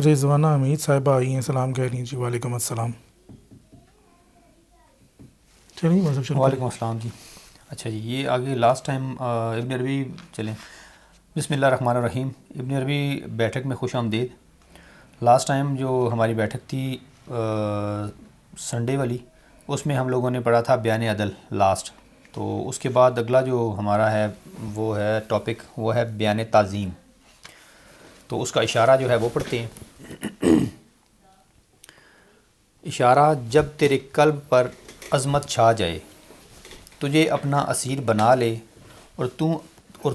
رضوانہ حمید صاحبہ آئی ہیں، سلام کہہ رہی ہیں جی۔ وعلیکم السلام۔ چلیے مذہب شروع وعلیکم السلام جی۔ اچھا جی، یہ آگے لاسٹ ٹائم ابن عربی چلیں۔ بسم اللہ الرحمن الرحیم۔ ابن عربی بیٹھک میں خوش آمدید۔ لاسٹ ٹائم جو ہماری بیٹھک تھی سنڈے والی، اس میں ہم لوگوں نے پڑھا تھا بیان عدل لاسٹ، تو اس کے بعد اگلا جو ہمارا ہے وہ ہے ٹاپک، وہ ہے بیان تعظیم۔ تو اس کا اشارہ جو ہے وہ پڑھتے ہیں۔ اشارہ: جب تیرے قلب پر عظمت چھا جائے، تجھے اپنا اسیر بنا لے اور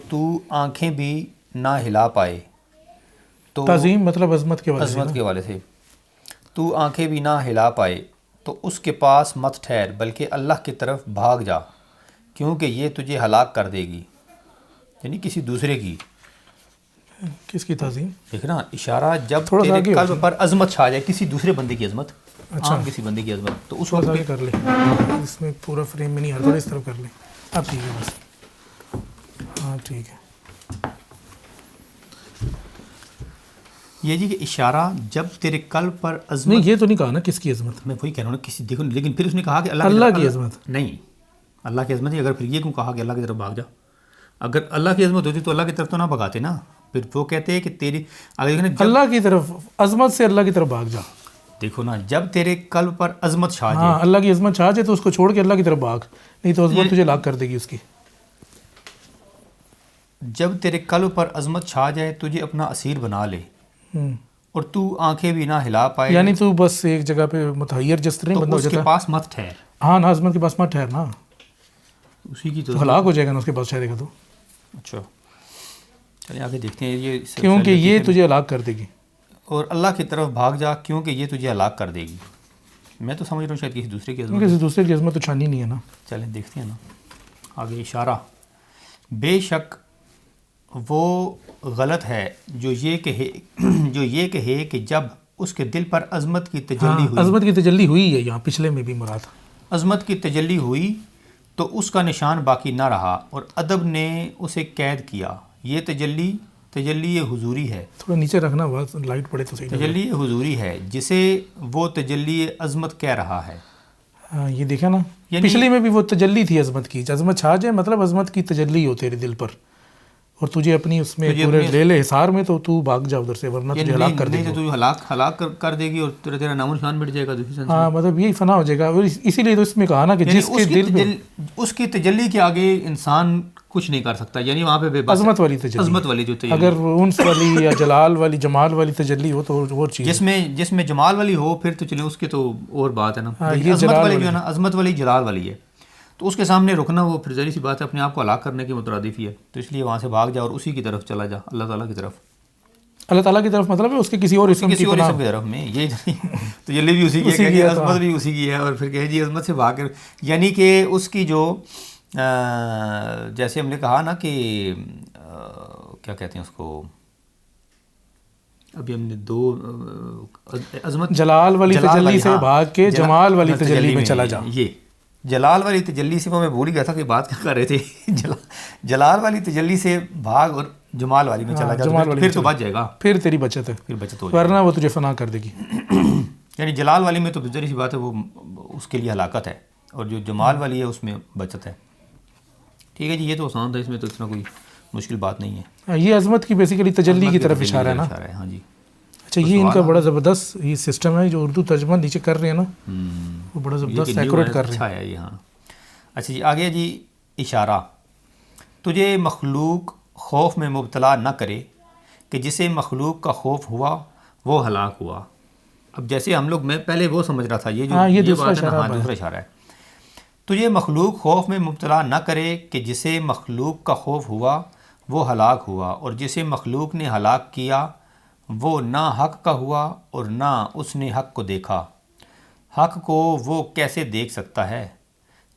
تو آنکھیں بھی نہ ہلا پائے تو تعظیم مطلب عظمت کے والے سے، عظمت کے والے سے تو آنکھیں بھی نہ ہلا پائے تو اس کے پاس مت ٹھہر، بلکہ اللہ کی طرف بھاگ جا، کیونکہ یہ تجھے ہلاک کر دے گی، یعنی کسی دوسرے کی۔ کس کی تعظیم؟ دیکھنا اشارہ: جب تیرے قلب پر عظمت چھا جائے، کسی دوسرے بندے کی عظمت، اچھا کسی بندے کی عظمت، تو اس تھوڑا وقت سا کر لیں، اس میں پورا فریم میں نہیں آ رہا، تھوڑا اس طرف کر لیں۔ اب ٹھیک ہے بس، ہاں ٹھیک ہے۔ یہ جی کہ اشارہ جب تیرے قلب پر عظمت، نہیں یہ تو نہیں کہا نا کس کی عظمت، میں وہی کہہ رہا ہوں نا کسی، دیکھو لیکن پھر اس نے کہا کہ اللہ کی عظمت نہیں، اللہ کی عظمت نہیں، اگر پھر یہ کیوں کہا کہ اللہ کی طرف بھاگ جا؟ اگر اللہ کی عظمت ہوتی تو اللہ کی طرف تو نہ بھگاتے نا، پھر وہ کہتے ہیں کہ تیری اللہ کی طرف عظمت سے اللہ کی طرف بھاگ جا۔ دیکھو نا، جب تیرے قلب پر عظمت چھا جائے، ہاں اللہ کی عظمت چھا جائے تو اس کو چھوڑ کے اللہ کی طرف بھاگ، نہیں تو عظمت تجھے لاک کر دے گی اس کی۔ جب تیرے قلب پر عظمت چھا جائے، تجھے اپنا اسیر بنا لے اور تو آنکھیں بھی نہ ہلا پائے، یعنی تو بس ایک جگہ پہ متحیر جس طرح بندہ ہو اس کے جاتا ہے، پاس مت ٹھہر، ہاں نا عظمت کے پاس مت ٹھہرنا، اسی کی تو ہلاک ہو جائے گا نا اس کے پاس ٹھہرے گا تو، اچھا چلیے آگے دیکھتے ہیں۔ یہ کیونکہ یہ تجھے ہلاک کر دے گی، اور اللہ کی طرف بھاگ جا، کیونکہ یہ تجھے ہلاک کر دے گی۔ میں تو سمجھ رہا ہوں شاید کسی دوسرے کی عظمت، کسی دوسرے کی عظمت تو چھانی نہیں ہے نا۔ چلیں دیکھتے ہیں نا آگے۔ اشارہ: بے شک وہ غلط ہے جو یہ کہے کہ جب اس کے دل پر عظمت کی تجلی ہوئی، عظمت کی تجلی ہوئی ہے، یہاں پچھلے میں بھی مراد، عظمت کی تجلی ہوئی تو اس کا نشان باقی نہ رہا اور ادب نے اسے قید کیا۔ یہ تجلی حضوری ہے، تھوڑا نیچے رکھنا، بس لائٹ پڑے تو صحیح۔ تجلی حضوری ہے جسے وہ تجلی عظمت کہہ رہا ہے۔ ہاں یہ دیکھا نا، پچھلی میں بھی وہ تجلی تھی عظمت کی، عظمت چھا جائے مطلب عظمت کی تجلی ہو تیرے دل پر، اور تجھے اپنی اس میں پورے لے لے حصار میں، تو بھاگ جا ادھر سے، ورنہ تجھے ہلاک کر دے گا، تو ہلاک کر دے گی اور تیرا نام و نشان مٹ جائے گا دوسری سنس۔ ہاں مطلب یہی فنا ہو جائے گا، اور اسی لیے تو اس میں کہا نا کہ جس کے دل میں اس کی تجلی کے آگے انسان کچھ نہیں کر سکتا، یعنی وہاں پہ عظمت والی تجلی، عظمت والی جو تجلی، اگر انس والی یا جلال والی جمال والی تجلی ہو تو اور چیز، جس میں جمال والی ہو پھر تو چلیں اس کی تو اور بات ہے نا، یہ عظمت والی جو ہے نا، عظمت والی جلال والی ہے، تو اس کے سامنے رکنا وہ پھر ذری سی بات ہے، اپنے آپ کو ہلاک کرنے کی مترادف ہی ہے، تو اس لیے وہاں سے بھاگ جا اور اسی کی طرف چلا جا، اللہ تعالیٰ کی طرف۔ اللہ تعالیٰ کی طرف مطلب ہے اس کے کسی اور اسم کی طرف میں، یہ تجلی بھی اسی کی ہے، عظمت بھی اسی کی ہے، اور پھر کہ جی عظمت سے بھاگ کر، یعنی کہ اس کی جو جیسے ہم نے کہا نا کہ کیا کہتے ہیں اس کو، ابھی ہم نے دو عظمت، جلال والی تجلی سے بھاگ کے جمال والی تجلی میں چلا جا۔ یہ جلال والی تجلی سے میں بھول گیا تھا کہ بات کیا کر رہے تھے، جلال والی تجلی سے بھاگ اور جمال والی میں چلا جا، پھر تو بچ جائے گا، پھر تیری بچت ہے، پھر بچت ہو جائے گی، ورنہ وہ تجھے فنا کر دے گی۔ یعنی جلال والی میں تو ذری سی بات ہے، وہ اس کے لیے ہلاکت ہے، اور جو جمال والی ہے اس میں بچت ہے۔ ٹھیک ہے جی، یہ تو آسان تھا، اس میں تو اتنا کوئی مشکل بات نہیں ہے۔ یہ عظمت کی بیسیکلی تجلی کی طرف اشارہ ہے نا۔ ہاں جی۔ اچھا یہ ان کا بڑا زبردست یہ سسٹم ہے جو اردو ترجمہ نیچے کر رہے ہیں نا، وہ بڑا زبردست ایکوریٹ کر رہے ہیں۔ اچھا ہے یہ، ہاں۔ اچھا جی آگے جی، اشارہ: تجھے مخلوق خوف میں مبتلا نہ کرے کہ جسے مخلوق کا خوف ہوا وہ ہلاک ہوا۔ اب جیسے ہم لوگ، میں پہلے وہ سمجھ رہا تھا، یہ دوسرا اشارہ ہے۔ تجھے مخلوق خوف میں مبتلا نہ کرے کہ جسے مخلوق کا خوف ہوا وہ ہلاک ہوا، اور جسے مخلوق نے ہلاک کیا وہ نہ حق کا ہوا اور نہ اس نے حق کو دیکھا۔ حق کو وہ کیسے دیکھ سکتا ہے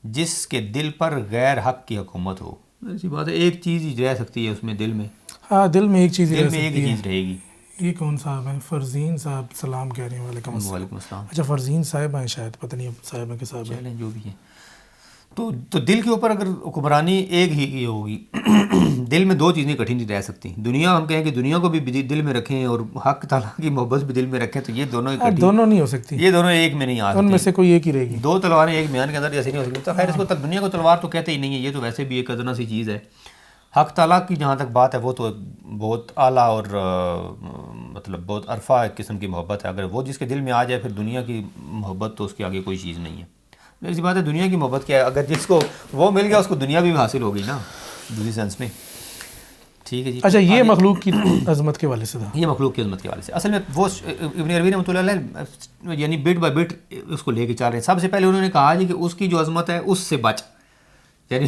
جس کے دل پر غیر حق کی حکومت ہو؟ ایسی بات ہے، ایک چیز ہی رہ سکتی ہے اس میں، دل میں، ہاں دل میں ایک چیز دل میں ایک چیز رہے گی۔ یہ کون صاحب ہیں؟ فرزین صاحب سلام کہہ رہے ہیں۔ وعلیکم السلام۔ وعلیکم السلام۔ اچھا فرزین صاحب ہیں شاید، پتہ نہیں اب صاحب ہیں کہ صاحب ہیں، چلیں جو بھی ہیں۔ تو دل کے اوپر اگر حکمرانی ایک ہی کی ہوگی دل میں دو چیزیں اکٹھی نہیں رہ سکتی. دنیا ہم کہیں کہ دنیا کو بھی دل میں رکھیں اور حق تعالیٰ کی محبت بھی دل میں رکھیں تو یہ دونوں دونوں نہیں ہو سکتی, یہ دونوں ایک میں نہیں آ سکتی, ان میں سے کوئی ایک ہی رہے گی. دو تلواریں ایک میان کے اندر جیسے نہیں ہو سکتی. تو خیر اس کو دنیا کو تلوار تو کہتے ہی نہیں ہے, یہ تو ویسے بھی ایک ادنا سی چیز ہے. حق تعالیٰ کی جہاں تک بات ہے وہ تو بہت اعلیٰ اور مطلب بہت عرفہ ایک قسم کی محبت ہے. اگر وہ جس کے دل میں آ جائے پھر دنیا کی محبت تو اس کے آگے کوئی چیز نہیں ہے. ایسی بات ہے دنیا کی محبت کیا ہے, اگر جس کو وہ مل گیا اس کو دنیا بھی حاصل ہوگی نا دوسری سینس میں. ٹھیک ہے جی. اچھا یہ مخلوق کی عظمت کے والے سے تھا, یہ مخلوق کی عظمت کے والے سے. اصل میں وہ ابن عربی رحمۃ اللہ علیہ یعنی بٹ بائی بٹ اس کو لے کے چل رہے ہیں. سب سے پہلے انہوں نے کہا جی کہ اس کی جو عظمت ہے اس سے بچ, یعنی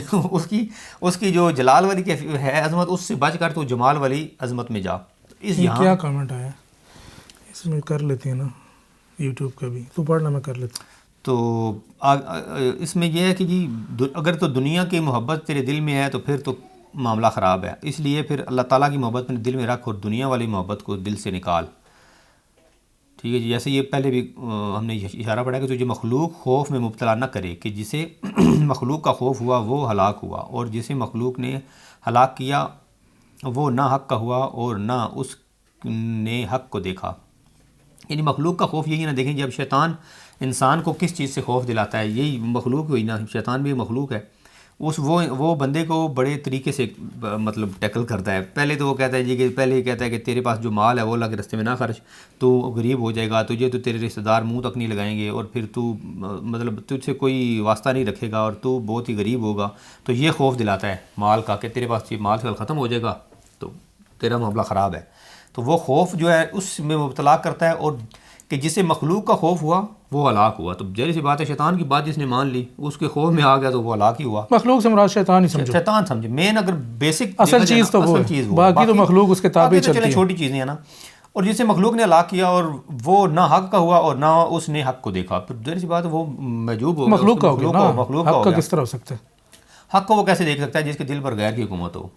اس کی جو جلال والی ہے عظمت اس سے بچ کر تو جمال والی عظمت میں جا. اس یہاں کیا کامنٹ آیا اس میں کر لیتے ہیں نا یوٹیوب کا بھی, تو پڑھنا میں کر لیتا ہوں. تو اس میں یہ ہے کہ جی اگر تو دنیا کی محبت تیرے دل میں ہے تو پھر تو معاملہ خراب ہے. اس لیے پھر اللہ تعالیٰ کی محبت اپنے دل میں رکھ اور دنیا والی محبت کو دل سے نکال. ٹھیک ہے جی. جیسے یہ پہلے بھی ہم نے اشارہ پڑھا کہ تجھے مخلوق خوف میں مبتلا نہ کرے کہ جسے مخلوق کا خوف ہوا وہ ہلاک ہوا, اور جسے مخلوق نے ہلاک کیا وہ نہ حق کا ہوا اور نہ اس نے حق کو دیکھا. یعنی مخلوق کا خوف یہی نہ دیکھیں. جب شیطان انسان کو کس چیز سے خوف دلاتا ہے, یہی مخلوق ہوئی نا, شیطان بھی مخلوق ہے. وہ بندے کو بڑے طریقے سے مطلب ٹیکل کرتا ہے. پہلے تو وہ کہتا ہے جی کہ پہلے یہ کہتا ہے کہ تیرے پاس جو مال ہے وہ اللہ کے راستے میں نہ خرچ, تو غریب ہو جائے گا, تجھے تو تیرے رشتہ دار منہ تک نہیں لگائیں گے, اور پھر تو مطلب تجھ سے کوئی واسطہ نہیں رکھے گا اور تو بہت ہی غریب ہوگا. تو یہ خوف دلاتا ہے مال کا کہ تیرے پاس یہ مال سے ختم ہو جائے گا تو تیرا معاملہ خراب ہے. تو وہ خوف جو ہے اس میں مبتلا کرتا ہے, اور کہ جسے مخلوق کا خوف ہوا وہ ہلاک ہوا. تو ظاہر سی بات ہے شیطان کی بات جس نے مان لی اس کے خوف میں آ گیا تو وہ ہلاک ہی ہوا. مخلوق سے مراد شیطان ہی سمجھو, شیطان سمجھے مین اگر بیسک اصل چیز تو وہ ہے, باقی تو مخلوق اس کے تابع چلتی ہے, چھوٹی چیزیں ہیں نا. اور جسے مخلوق نے ہلاک کیا اور وہ نہ حق کا ہوا اور نہ اس نے حق کو دیکھا, پھر ظاہر سی بات ہے وہ محجوب ہوگا. مخلوق کا ہو گیا, حق کا کس طرح ہو سکتا ہے؟ حق کو وہ کیسے دیکھ سکتا ہے جس کے دل پر غیر کی حکومت ہو,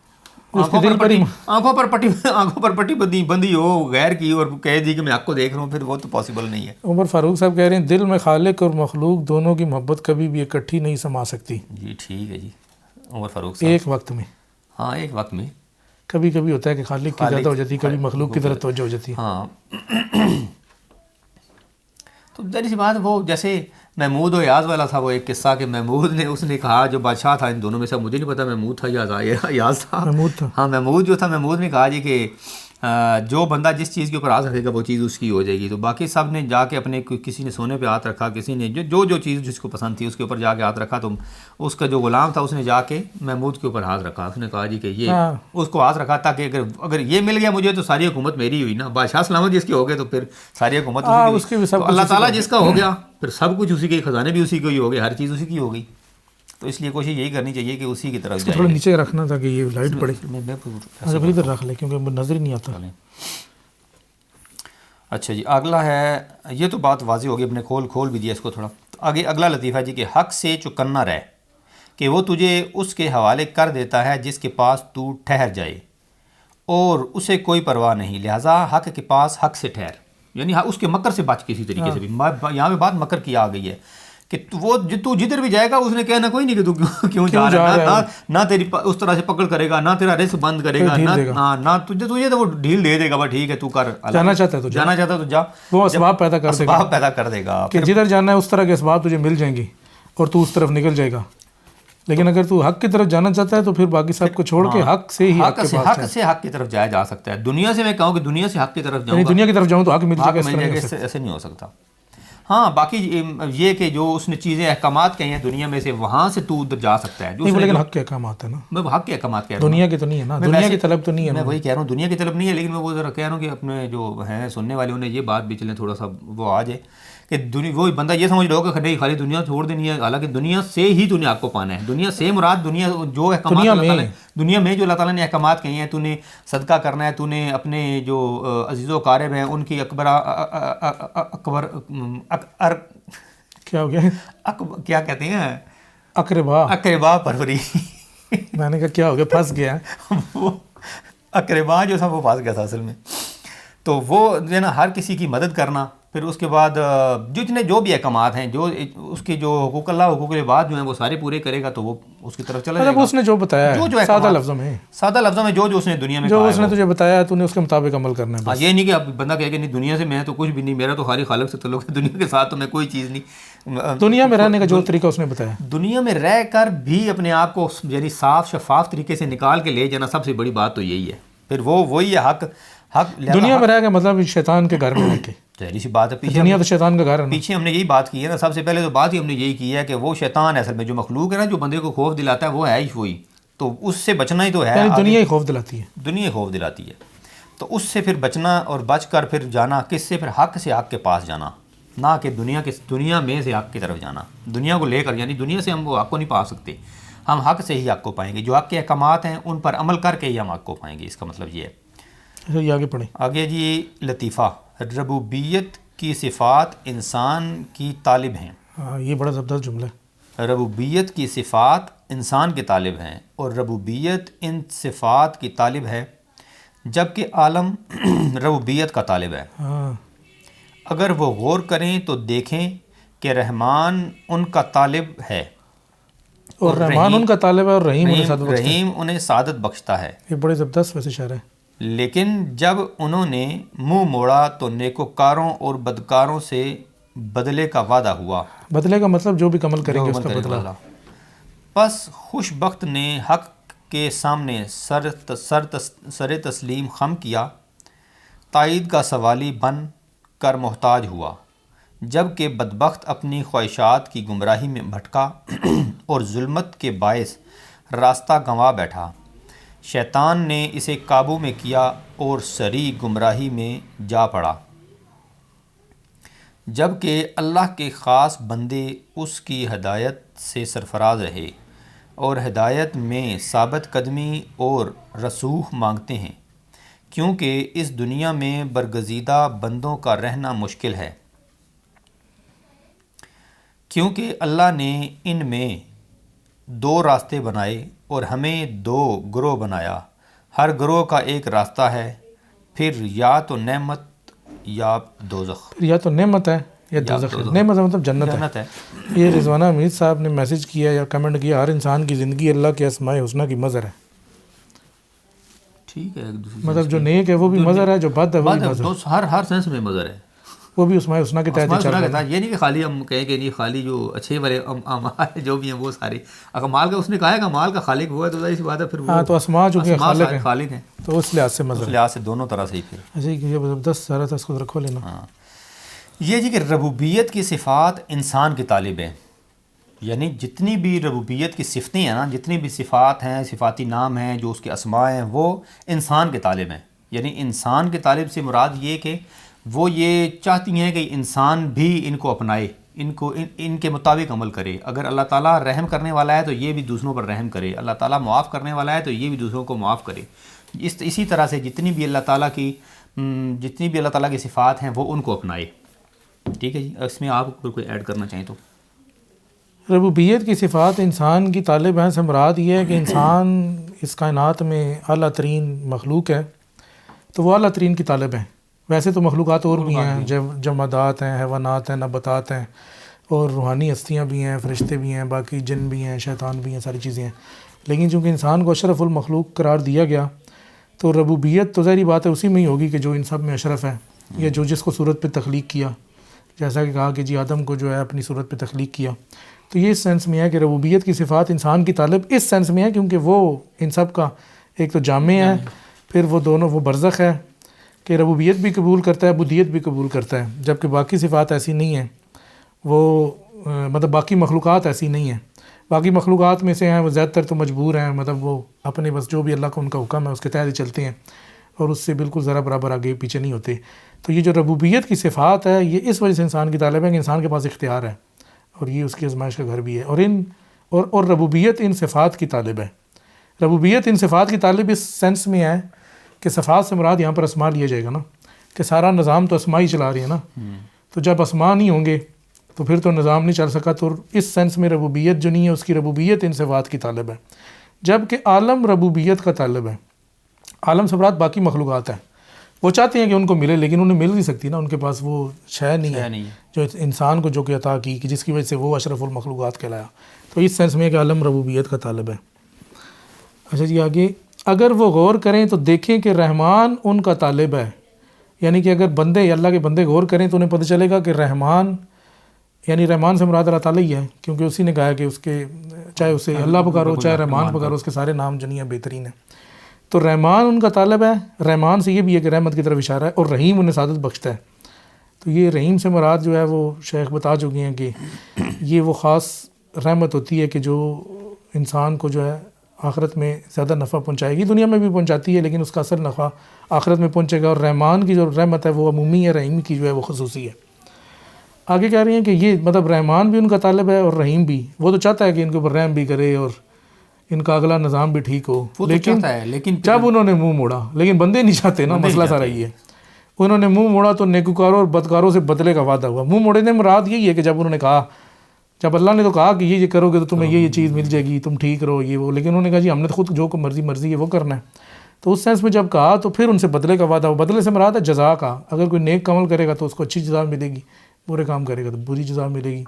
آنکھوں پر پٹی بندی ہو غیر کی, اور کہہ دی کہ میں حق کو دیکھ رہا ہوں, پھر وہ تو پاسبل نہیں ہے. عمر فاروق صاحب کہہ رہے ہیں دل میں خالق اور مخلوق دونوں کی محبت کبھی بھی اکٹھی نہیں سما سکتی. جی ٹھیک ہے جی عمر فاروق صاحب, ایک وقت میں, ہاں ایک وقت میں کبھی کبھی ہوتا ہے کہ خالق کی زیادہ ہو جاتی ہے, کبھی مخلوق کی طرف توجہ ہو جاتی ہے. ہاں تو ظاہر سی بات وہ جیسے محمود و یاز والا تھا وہ ایک قصہ کہ محمود نے اس نے کہا جو بادشاہ تھا ان دونوں میں سے, مجھے نہیں پتا محمود تھا یا یاز تھا, محمود تھا. ہاں محمود جو تھا, محمود نے کہا جی کہ جو بندہ جس چیز کے اوپر ہاتھ رکھے گا وہ چیز اس کی ہو جائے گی. تو باقی سب نے جا کے اپنے, کسی نے سونے پہ ہاتھ رکھا, کسی نے جو چیز جس کو پسند تھی اس کے اوپر جا کے ہاتھ رکھا. تو اس کا جو غلام تھا اس نے جا کے محمود کے اوپر ہاتھ رکھا, اس نے کہا جی کہ یہ اس کو ہاتھ رکھا تاکہ اگر یہ مل گیا مجھے تو ساری حکومت میری ہوئی نا, بادشاہ سلامت جس کے ہو گئے تو پھر ساری حکومت اس کی. تو اللہ تعالیٰ جس کا ہو گیا پھر سب کچھ اسی کے, خزانے بھی اسی کو ہی ہو گئے, ہر چیز اسی کی ہو گئی. تو اس لیے کوشش یہی کرنی چاہیے کہ اسی کی طرف جائے. تھوڑا نیچے رکھنا تھا کہ یہ لائٹ پڑے, ادھر رکھ لے کیونکہ نظر ہی نہیں آتا. اچھا جی اگلا ہے, یہ تو بات واضح ہوگی, اپنے کھول بھی دیا اس کو تھوڑا. آگے اگلا لطیفہ جی کہ حق سے چکنا رہ کہ وہ تجھے اس کے حوالے کر دیتا ہے جس کے پاس تو ٹھہر جائے, اور اسے کوئی پرواہ نہیں, لہٰذا حق کے پاس حق سے ٹھہر. یعنی اس کے مکر سے بچ کسی طریقے سے بھی. یہاں پہ بات مکر کی آ گئی ہے کہ وہ تو جدھر بھی جائے گا اس نے کہنا کوئی نہیں کہ تو کیوں جا رہا ہے, نہ تیری اس طرح سے پکڑ کرے گا, نہ تیرا رزق بند کرے گا, نہ تجھے تو وہ ڈھیل دے دے گا, ٹھیک ہے تو کر, جانا چاہتا ہے تو جا, وہ اسباب پیدا کر دے گا کہ جدھر جانا ہے اس طرح کے اسباب تجھے مل جائیں گی اور تو اس طرف نکل جائے گا. لیکن اگر تو حق کی طرف جانا چاہتا ہے تو پھر باقی سب کو چھوڑ کے حق سے ہی حق کی طرف جایا جا سکتا ہے. دنیا سے میں کہوں کہ دنیا سے حق کی طرف جاؤں, دنیا کی طرف جاؤں تو حق مل جائے گا, ایسے نہیں ہو سکتا. ہاں باقی یہ کہ جو اس نے چیزیں احکامات کہی ہیں دنیا میں سے, وہاں سے تو ادھر جا سکتا ہے. لیکن حق کے احکامات ہے نا, میں حق کے احکامات کہہ رہا ہوں, دنیا کی تو نہیں ہے نا, دنیا کی طلب تو نہیں ہے. میں وہی کہہ رہا ہوں دنیا کی طلب نہیں ہے, لیکن میں وہ ذرا کہہ رہا ہوں کہ اپنے جو ہیں سننے والے انہیں یہ بات بھی چلیں تھوڑا سا وہ آ جائے کہ وہی بندہ یہ سمجھ لو کہ نہیں خالی دنیا چھوڑ دینی ہے, حالانکہ دنیا سے ہی تو نے آپ کو پانا ہے. دنیا سے مراد دنیا جو احکامات دنیا میں جو اللہ تعالیٰ نے احکامات کہی ہیں, تو نے صدقہ کرنا ہے, تو نے اپنے جو عزیز و قارب ہیں ان کی کیا ہو گیا, کیا کہتے ہیں, اقربا پروری. میں نے کہا کیا ہو گیا, پھنس گیا. وہ اقربا جو تھا وہ پھنس گیا تھا اصل میں. تو وہ جو ہے نا ہر کسی کی مدد کرنا, پھر اس کے بعد جتنے جو بھی احکامات ہیں، جو اس کے جو حقوق اللہ حقوق العباد جو ہیں وہ سارے پورے کرے گا تو وہ اس کی طرف چلا جائے گا. اس نے جو بتایا ہے سادہ لفظوں میں، سادہ لفظوں میں جو اس نے دنیا میں جو اس نے تجھے بتایا تو نے اس کے مطابق عمل کرنا ہے. یہ نہیں کہ اب بندہ کہے کہ نہیں دنیا سے میں تو کچھ بھی نہیں، میرا تو خالی خالق سے تعلق ہے، دنیا کے ساتھ تو میں کوئی چیز نہیں. دنیا میں رہنے کا جو طریقہ اس نے بتایا، دنیا میں رہ کر بھی اپنے آپ کو یعنی صاف شفاف طریقے سے نکال کے لے جانا، سب سے بڑی بات تو یہی ہے. پھر وہی ہے حق دنیا میں رہ کے مطلب شیطان کے گھر میں رہ کے، ظاہری سی بات ہے. دنیا تو شیطان کا گھر ہے. پیچھے ہم نے یہی بات کی ہے نا، سب سے پہلے تو بات ہی ہم نے یہی کی ہے کہ وہ شیطان ہے اصل میں، جو مخلوق ہے نا جو بندے کو خوف دلاتا ہے وہ ہے ہی وہی، تو اس سے بچنا ہی تو ہے. دنیا ہی خوف دلاتی ہے، دنیا خوف دلاتی ہے، تو اس سے پھر بچنا اور بچ کر پھر جانا کس سے؟ پھر حق سے حق کے پاس جانا، نہ کہ دنیا میں سے حق کی طرف جانا. دنیا کو لے کر یعنی دنیا سے ہم وہ حق کو نہیں پا سکتے، ہم حق سے ہی حق کو پائیں گے. جو حق کے احکامات ہیں ان پر عمل کر کے ہی ہم حق کو پائیں گے. اس کا مطلب یہ ہے. آگے پڑھیں. آگے جی لطیفہ، ربوبیت کی صفات انسان کی طالب ہیں. یہ بڑا زبردست جملہ ہے. ربوبیت کی صفات انسان کے طالب ہیں اور ربوبیت ان صفات کی طالب ہے، جبکہ عالم ربوبیت کا طالب ہے. اگر وہ غور کریں تو دیکھیں کہ رحمان ان کا طالب ہے اور رحمان ان کا طالب ہے اور رحیم انہیں سعادت بخشتا ہے. یہ بڑے زبردست ویسے اشارہ ہے. لیکن جب انہوں نے منہ موڑا تو نیکوکاروں اور بدکاروں سے بدلے کا وعدہ ہوا. بدلے کا مطلب جو بھی عمل کریں گے اس کا بدلہ. پس خوش بخت نے حق کے سامنے سر تسلیم خم کیا، تائید کا سوالی بن کر محتاج ہوا، جب کہ بدبخت اپنی خواہشات کی گمراہی میں بھٹکا اور ظلمت کے باعث راستہ گنوا بیٹھا. شیطان نے اسے قابو میں کیا اور سری گمراہی میں جا پڑا، جبکہ اللہ کے خاص بندے اس کی ہدایت سے سرفراز رہے اور ہدایت میں ثابت قدمی اور رسوخ مانگتے ہیں، کیونکہ اس دنیا میں برگزیدہ بندوں کا رہنا مشکل ہے. کیونکہ اللہ نے ان میں 2 راستے بنائے اور ہمیں 2 گروہ بنایا، ہر گروہ کا ایک راستہ ہے، پھر یا تو نعمت یا دوزخ. یا تو نعمت ہے یا دوزخ ہے. نعمت مطلب جنت ہے. یہ رضوانہ حمید صاحب نے میسج کیا یا کمنٹ کیا، ہر انسان کی زندگی اللہ کے اسماء حسنہ کی مظہر ہے. ٹھیک ہے، مطلب جو نیک ہے وہ بھی مظہر ہے، جو بد ہے وہ بھی مظہر ہے. ہر سینس میں مظہر ہے، وہ بھی اسماء حسنہ کے تحت چل رہا ہے. یہ نہیں کہ خالی ہم کہیں کہ نہیں خالی جو اچھے والے اعمال جو بھی ہیں وہ سارے اعمال کا اس نے کہا ہے کہ اعمال کا خالق ہوا ہے، تو ظاہر سی بات ہے پھر وہ تو اسماء جو کہ خالق ہیں تو اس لحاظ سے مظہر، اس لحاظ سے دونوں طرح سے ہی. پھر اچھا یہ زبردست سارا تھا، اس کو رکھو لینا. ہاں یہ جی کہ ربوبیت کی صفات انسان کی طالب ہیں، یعنی جتنی بھی ربوبیت کی صفتیں ہیں نا، جتنی بھی صفات ہیں، صفاتی نام ہیں، جو اس کے اسماء ہیں، وہ انسان کے طالب ہیں. یعنی انسان کے طالب سے مراد یہ کہ وہ یہ چاہتی ہیں کہ انسان بھی ان کو اپنائے، ان کے مطابق عمل کرے. اگر اللہ تعالیٰ رحم کرنے والا ہے تو یہ بھی دوسروں پر رحم کرے، اللہ تعالیٰ معاف کرنے والا ہے تو یہ بھی دوسروں کو معاف کرے. اسی طرح سے جتنی بھی اللہ تعالیٰ کی صفات ہیں وہ ان کو اپنائے. ٹھیک ہے جی. اس میں آپ کوئی ایڈ کرنا چاہیں تو. ربوبیت کی صفات انسان کی طالب ہیں سے مراد یہ ہے کہ انسان اس کائنات میں اعلیٰ ترین مخلوق ہے تو وہ اعلیٰ ترین کی طالب ہیں. ویسے تو مخلوقات اور بھی ہیں، جمادات ہیں، حیوانات ہیں، نباتات ہیں، اور روحانی ہستیاں بھی ہیں، فرشتے بھی ہیں، باقی جن بھی ہیں، شیطان بھی ہیں، ساری چیزیں ہیں. لیکن چونکہ انسان کو اشرف المخلوق قرار دیا گیا تو ربوبیت تو ظاہری بات ہے اسی میں ہی ہوگی کہ جو ان سب میں اشرف ہے، یا جو جس کو صورت پہ تخلیق کیا، جیسا کہ کہا کہ جی آدم کو جو ہے اپنی صورت پہ تخلیق کیا. تو یہ اس سینس میں ہے کہ ربوبیت کی صفات انسان کی طالب اس سینس میں ہے کیونکہ وہ ان سب کا ایک تو جامع ہے، پھر وہ دونوں وہ برزخ ہے کہ ربوبیت بھی قبول کرتا ہے، عبودیت بھی قبول کرتا ہے، جبکہ باقی صفات ایسی نہیں ہیں. وہ مطلب باقی مخلوقات ایسی نہیں ہیں. باقی مخلوقات میں سے ہیں وہ زیادہ تر تو مجبور ہیں، مطلب وہ اپنے بس جو بھی اللہ کا ان کا حکم ہے اس کے تحت ہی چلتے ہیں اور اس سے بالکل ذرا برابر آگے پیچھے نہیں ہوتے. تو یہ جو ربوبیت کی صفات ہے یہ اس وجہ سے انسان کی طالب ہے کہ انسان کے پاس اختیار ہے اور یہ اس کی آزمائش کا گھر بھی ہے. اور ربوبیت ان صفات کی طالب ہے. ربوبیت ان صفات کی طالب اس سینس میں ہے کہ صفات سے مراد یہاں پر اسماء لیا جائے گا نا، کہ سارا نظام تو اسماء ہی چلا رہی ہے نا. تو جب اسماء نہیں ہوں گے تو پھر تو نظام نہیں چل سکا. تو اس سینس میں ربوبیت جو نہیں ہے اس کی ربوبیت ان صفات کی طالب ہے، جبکہ عالم ربوبیت کا طالب ہے. عالم سے مراد باقی مخلوقات ہیں. وہ چاہتے ہیں کہ ان کو ملے لیکن انہیں مل نہیں سکتی نا, ان کے پاس وہ شے نہیں ہے جو انسان کو جو کہ عطا کی کہ جس کی وجہ سے وہ اشرف المخلوقات کہلایا. تو اس سینس میں کہ عالم ربوبیت کا طالب ہے. اچھا جی آگے, اگر وہ غور کریں تو دیکھیں کہ رحمان ان کا طالب ہے. یعنی کہ اگر بندے اللہ کے بندے غور کریں تو انہیں پتہ چلے گا کہ رحمان یعنی رحمان سے مراد اللہ تعالیٰ ہی ہے, کیونکہ اسی نے کہا کہ اس کے چاہے اسے اللہ پکارو چاہے رحمان پکارو, اس کے سارے نام جو نہیں ہیں بہترین ہیں. تو رحمان ان کا طالب ہے. رحمان سے یہ بھی ہے کہ رحمت کی طرف اشارہ ہے, اور رحیم انہیں سعادت بخشتا ہے. تو یہ رحیم سے مراد جو ہے وہ شیخ بتا چکے ہیں کہ یہ وہ خاص رحمت ہوتی ہے کہ جو انسان کو جو ہے آخرت میں زیادہ نفع پہنچائے گی, دنیا میں بھی پہنچاتی ہے لیکن اس کا اثر نفع آخرت میں پہنچے گا. اور رحمان کی جو رحمت ہے وہ عمومی ہے, رحیم کی جو ہے وہ خصوصی ہے. آگے کہہ رہی ہیں کہ یہ مطلب رحمان بھی ان کا طالب ہے اور رحیم بھی. وہ تو چاہتا ہے کہ ان کے اوپر رحم بھی کرے اور ان کا اگلا نظام بھی ٹھیک ہو, لیکن جب انہوں نے منہ موڑا, لیکن بندے نہیں چاہتے نا, مسئلہ سارا یہ ہے. انہوں نے منہ موڑا تو نیکوکاروں اور بدکاروں سے بدلے کا وعدہ ہوا. منہ موڑنے میں مراد یہی ہے کہ جب انہوں نے کہا, جب اللہ نے تو کہا کہ یہ کرو گے تو تمہیں یہ چیز مل جائے گی, تم ٹھیک رہو یہ وہ, لیکن انہوں نے کہا جی ہم نے خود جو مرضی ہے وہ کرنا ہے. تو اس سینس میں جب کہا تو پھر ان سے بدلے کا وعدہ ہوا. بدلے سے مراد ہے جزا کا. اگر کوئی نیک عمل کرے گا تو اس کو اچھی جزا ملے گی, برے کام کرے گا تو بری جزا ملے گی.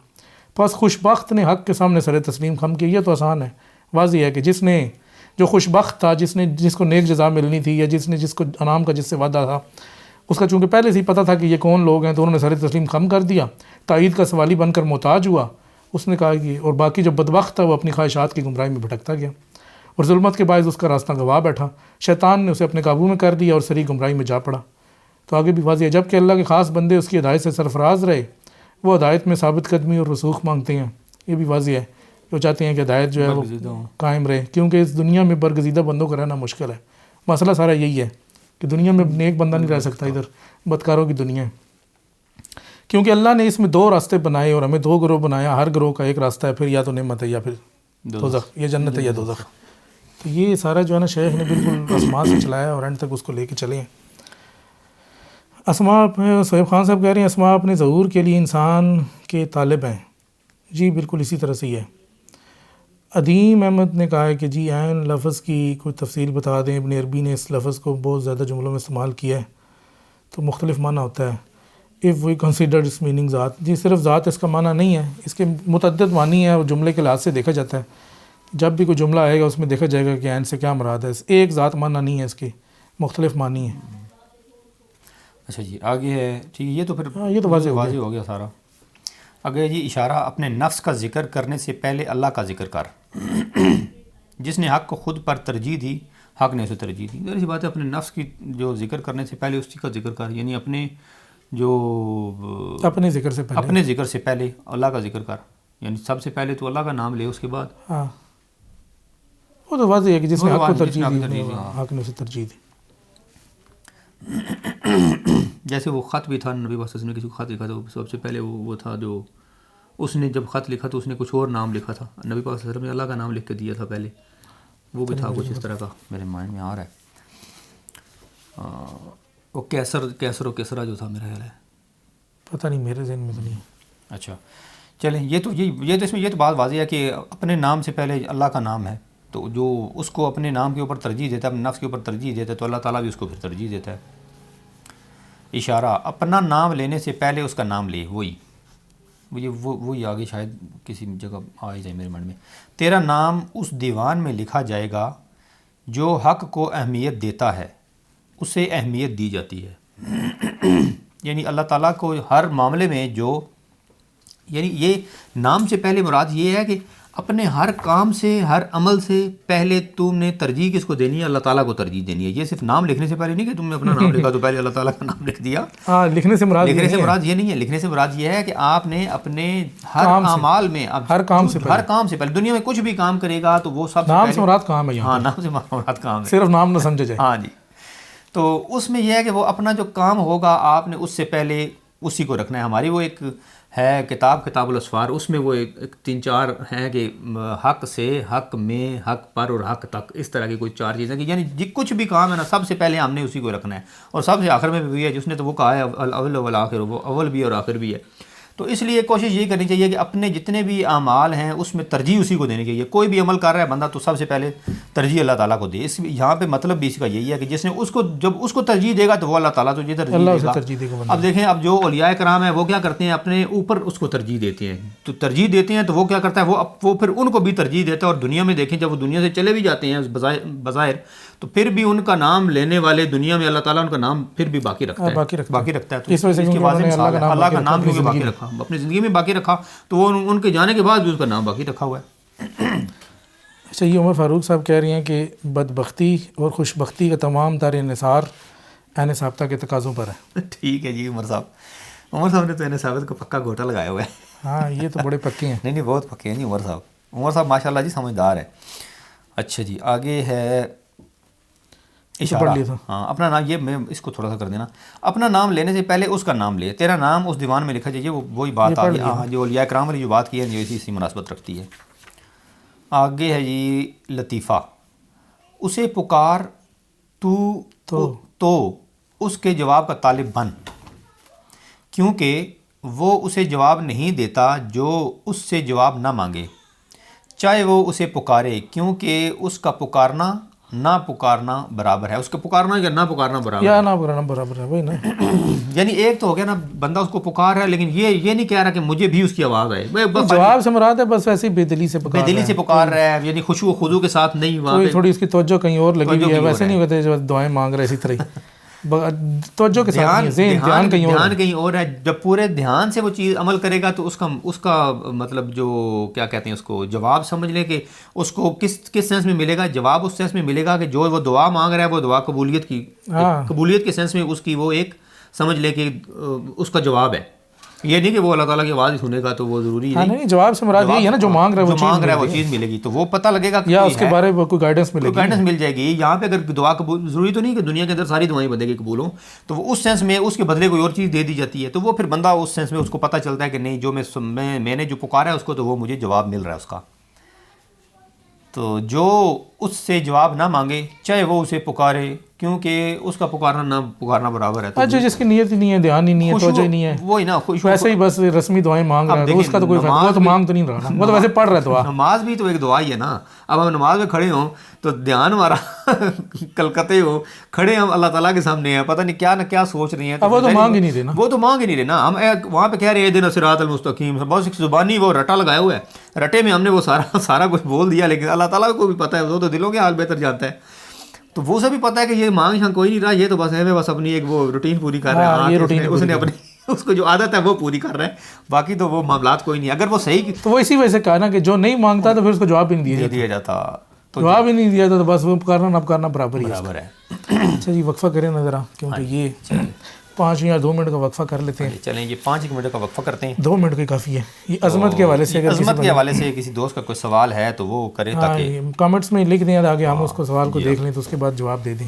بس خوش بخت نے حق کے سامنے سر تسلیم خم کیا. یہ تو آسان ہے, واضح ہے کہ جس نے جو خوش بخت تھا, جس کو نیک جزا ملنی تھی, یا جس کو انعام کا جس سے وعدہ تھا, اس کا چونکہ پہلے سے ہی پتہ تھا کہ یہ کون لوگ ہیں, تو انہوں نے سر تسلیم خم کر دیا, تائید کا سوالی بن کر محتاج ہوا. اس نے کہا کہ اور باقی جو بدبخت تھا وہ اپنی خواہشات کی گمراہی میں بھٹکتا گیا اور ظلمت کے باعث اس کا راستہ گواہ بیٹھا. شیطان نے اسے اپنے قابو میں کر دیا اور سری گمراہی میں جا پڑا. تو آگے بھی واضح ہے, جب کہ اللہ کے خاص بندے اس کی ہدایت سے سرفراز رہے, وہ ہدایت میں ثابت قدمی اور رسوخ مانگتے ہیں. یہ بھی واضح ہے, وہ چاہتے ہیں کہ ہدایت جو ہے وہ قائم رہے, کیونکہ اس دنیا میں برگزیدہ بندوں کا رہنا مشکل ہے. مسئلہ سارا یہی ہے کہ دنیا میں نیک بندہ نہیں رہ سکتا, ادھر بدکاروں کی دنیا ہے. کیونکہ اللہ نے اس میں 2 راستے بنائے اور ہمیں 2 گروہ بنایا, ہر گروہ کا ایک راستہ ہے, پھر یا تو نعمت ہے یا پھر دوزخ, یا جنت ہے یا دوزخ. تو یہ سارا جو ہے نا شیخ نے بالکل آسمان سے چلایا اور اینڈ تک اس کو لے کے چلے ہیں. اسماء صہیب خان صاحب کہہ رہے ہیں اسماء اپنے ظہور کے لیے انسان کے طالب ہیں. جی بالکل اسی طرح سے ہی ہے. ادیم احمد نے کہا ہے کہ جی عین لفظ کی کوئی تفصیل بتا دیں. ابن عربی نے اس لفظ کو بہت زیادہ جملوں میں استعمال کیا ہے, تو مختلف معنی ہوتا ہے. if we consider its meaning ذات, جی صرف ذات اس کا معنی نہیں ہے, اس کے متعدد معنی ہے اور جملے کے لحاظ سے دیکھا جاتا ہے. جب بھی کوئی جملہ آئے گا اس میں دیکھا جائے گا کہ عین سے کیا مراد ہے. ایک ذات معنی نہیں ہے, اس کے مختلف معنی ہیں. اچھا جی آگے ہے, ٹھیک ہے, یہ تو پھر یہ تو واضح ہو گیا سارا. اگر جی اشارہ اپنے نفس کا ذکر کرنے سے پہلے اللہ کا ذکر کر. جس نے حق کو خود پر ترجیح دی, حق نے اسے ترجیح دی. ظاہر سی بات ہے, اپنے نفس کی جو ذکر کرنے سے پہلے اس چیز کا ذکر کر, یعنی اپنے ذکر سے پہلے اللہ کا ذکر کر, یعنی سب سے پہلے تو اللہ کا نام لے, اس کے بعد ہاں وہ تو واضح ہے کہ جس نے حق کو ترجیح دی حق نے اسے ترجیح دی. جیسے وہ خط بھی تھا, نبی واسطے نے کسی کو خط لکھا تھا, سب سے پہلے وہ تھا جو اس نے جب خط لکھا تو اس نے کچھ اور نام لکھا تھا, نبی پاک صلی اللہ علیہ وسلم نے اللہ کا نام لکھ کے دیا تھا پہلے, وہ بھی تھا کچھ اس طرح کا, میرے مائنڈ میں آ رہا ہے. وہ کیسر و کسرا جو تھا میرا خیال ہے, پتہ نہیں میرے ذہن میں تو نہیں. اچھا چلیں, یہ تو اس میں یہ تو بات واضح ہے کہ اپنے نام سے پہلے اللہ کا نام ہے, تو جو اس کو اپنے نام کے اوپر ترجیح دیتا ہے, اپنے نفس کے اوپر ترجیح دیتا ہے, تو اللہ تعالیٰ بھی اس کو پھر ترجیح دیتا ہے. اشارہ اپنا نام لینے سے پہلے اس کا نام لے, وہی آگے شاید کسی جگہ آ جائے میرے من میں. تیرا نام اس دیوان میں لکھا جائے گا جو حق کو اہمیت دیتا ہے, اسے اہمیت دی جاتی ہے. یعنی اللہ تعالیٰ کو ہر معاملے میں جو, یعنی یہ نام سے پہلے مراد یہ ہے کہ اپنے ہر کام سے, ہر عمل سے پہلے تم نے ترجیح کس کو دینی ہے, اللہ تعالیٰ کو ترجیح دینی ہے. یہ صرف نام لکھنے سے پہلے نہیں کہ تم نے اپنا نام لکھا تو پہلے اللہ تعالیٰ کا نام لکھ دیا. لکھنے سے مراد یہ نہیں ہے. لکھنے سے مراد یہ ہے کہ آپ نے اپنے ہر اعمال میں, ہر کام سے پہلے دنیا میں کچھ بھی کام کرے گا تو وہ سب نام سے مراد کام ہے. ہاں نام سے مراد کام ہے, صرف نام نہ سمجھا جائے. ہاں جی, تو اس میں یہ ہے کہ وہ اپنا جو کام ہوگا آپ نے اس سے پہلے اسی کو رکھنا ہے. ہماری وہ ایک ہے کتاب الاسفار, اس میں وہ ایک 3-4 ہیں کہ حق سے, حق میں, حق پر اور حق تک, اس طرح کی کوئی 4 چیزیں, کہ یعنی کچھ بھی کام ہے نا سب سے پہلے ہم نے اسی کو رکھنا ہے, اور سب سے آخر میں بھی ہے, جس نے تو وہ کہا ہے الاول والآخر, وہ اول بھی اور آخر بھی ہے. تو اس لیے کوشش یہ کرنی چاہیے کہ اپنے جتنے بھی اعمال ہیں اس میں ترجیح اسی کو دینی چاہیے. کوئی بھی عمل کر رہا ہے بندہ تو سب سے پہلے ترجیح اللہ تعالیٰ کو دے. اس یہاں پہ مطلب بھی اس کا یہی ہے کہ جس نے اس کو جب اس کو ترجیح دے گا تو وہ اللہ تعالیٰ تجھے ترجیح دے گا. اب دیکھیں اب جو اولیاء کرام ہیں وہ کیا کرتے ہیں اپنے اوپر اس کو ترجیح دیتے ہیں. تو ترجیح دیتے ہیں تو وہ کیا کرتا ہے وہ پھر ان کو بھی ترجیح دیتا ہے. اور دنیا میں دیکھیں جب وہ دنیا سے چلے بھی جاتے ہیں بظاہر تو پھر بھی ان کا نام لینے والے دنیا میں اللہ تعالیٰ ان کا نام پھر بھی باقی رکھتا ہے. تو اس کے بعد اللہ کا نام کیونکہ باقی رکھا اپنی زندگی میں باقی رکھا تو وہ ان کے جانے کے بعد بھی اس کا نام باقی رکھا ہوا ہے. اچھا یہ عمر فاروق صاحب کہہ رہی ہیں کہ بدبختی اور خوش بختی کا تمام تر انحصار عین ثابتہ کے تقاضوں پر ہے. ٹھیک ہے جی عمر صاحب نے تو عین ثابت کو پکا گھوٹا لگایا ہوا ہے. ہاں یہ تو بڑے پکے ہیں. نہیں بہت پکے ہیں جی عمر صاحب ماشاء اللہ جی سمجھدار ہے. اچھا جی آگے ہے اشارہ. ہاں اپنا نام یہ میں اس کو تھوڑا سا کر دینا. اپنا نام لینے سے پہلے اس کا نام لے. تیرا نام اس دیوان میں لکھا جائے وہی بات آ گئی. ہاں جو اولیاء کرام والی جو بات کی ہے جو اسی مناسبت رکھتی ہے. آگے ہے جی لطیفہ. اسے پکار تو اس کے جواب کا طالب بن کیونکہ وہ اسے جواب نہیں دیتا جو اس سے جواب نہ مانگے. چاہے وہ اسے پکارے کیونکہ اس کا پکارنا نہ پکارنا برابر ہے. اس کا پکارنا یا نہ پکارنا برابر ہے وہی نا. یعنی ایک تو ہو گیا نا بندہ اس کو پکار رہا ہے لیکن یہ نہیں کہہ رہا کہ مجھے بھی اس کی آواز آئے. جواب سے مراد ہے بس ویسے بے دلی سے پکار رہا ہے یعنی خشوع و خضوع کے ساتھ نہیں. وہاں تھوڑی اس کی توجہ کہیں اور لگی ہوئی ہے. ویسے نہیں ہوتے جو دعائیں مانگ رہے اسی طرح توجہ کے ساتھ دھیان کہیں اور ہے. جب پورے دھیان سے وہ چیز عمل کرے گا تو اس کا مطلب جو کیا کہتے ہیں اس کو جواب سمجھ لیں کہ اس کو کس سینس میں ملے گا. جواب اس سینس میں ملے گا کہ جو وہ دعا مانگ رہا ہے وہ دعا قبولیت کے سینس میں اس کی وہ ایک سمجھ لے کہ اس کا جواب ہے. یہ نہیں کہ وہ اللہ تعالیٰ کی آواز ہی سنے گا تو وہ ضروری ہے. نہیں جواب سے مراد یہ ہے نا جو مانگ رہا ہے وہ چیز ملے گی تو وہ پتہ لگے گا یا اس کے بارے میں کوئی گائیڈنس مل جائے گی. یہاں پہ اگر دعا قبول ضروری تو نہیں کہ دنیا کے اندر ساری دعائیں بندے کی قبول ہوں تو وہ اس سینس میں اس کے بدلے کوئی اور چیز دے دی جاتی ہے تو وہ پھر بندہ اس سینس میں اس کو پتہ چلتا ہے کہ نہیں جو میں نے جو پکارا ہے اس کو تو وہ مجھے جواب مل رہا ہے اس کا. تو جو اس سے جواب نہ مانگے چاہے وہ اسے پکارے کیونکہ اس کا پکارنا نہ پکارنا برابر ہے. اچھا جس کی نیت ہی نہیں ہے دھیان ہی نہیں ہے توجہ ہی نہیں ہے وہی نا ویسے ہی بس رسمی دعائیں مانگ رہا ہے اس کا تو کوئی فائدہ. وہ تو مانگ تو نہیں رہا نا وہ تو ویسے پڑھ رہا ہے دعا. نماز بھی تو ایک دعا ہی ہے نا. اب ہم نماز میں کھڑے ہوں تو دھیان ہمارا کلکتے ہو کھڑے ہم اللہ تعالیٰ کے سامنے ہیں پتہ نہیں کیا نہ کیا سوچ رہی ہیں. وہ تو مانگ ہی نہیں رہے نا. ہم وہاں پہ کہہ رہے ہیں دن صراط المستقیم بہت زبانی وہ رٹا لگایا ہوا ہے. رٹے میں ہم نے وہ سارا کچھ بول دیا لیکن اللہ تعالیٰ کو بھی پتہ ہے وہ تو دلوں کے حال بہتر جانتا ہے. تو وہ سب بھی پتہ ہے کہ یہ مانگ شانگ کوئی نہیں رہا یہ تو بس ہے بس اپنی ایک وہ روٹین پوری کر رہا ہے. اس نے اپنی اس کو جو عادت ہے وہ پوری کر رہا ہے باقی تو وہ معاملات کوئی نہیں. اگر وہ صحیح تو وہ اسی وجہ سے کہا نا کہ جو نہیں مانگتا تو پھر اس کو جواب ہی نہیں دیا جاتا. جواب ہی نہیں دیا تھا تو بس وہ پکارنا نہ پکارنا برابر ہے. اچھا جی وقفہ کریں نا ذرا کیونکہ یہ 5 یا 2 منٹ کا وقفہ کر لیتے ہیں. چلیں یہ 5 منٹ کا وقفہ کرتے ہیں. 2 منٹ کی کافی ہے. یہ عظمت کے حوالے سے عظمت کے حوالے سے کسی دوست کا کوئی سوال ہے تو وہ کرے تاکہ کامنٹس میں لکھ دیں آگے ہم اس کو سوال کو دیکھ لیں تو اس کے بعد جواب دے دیں.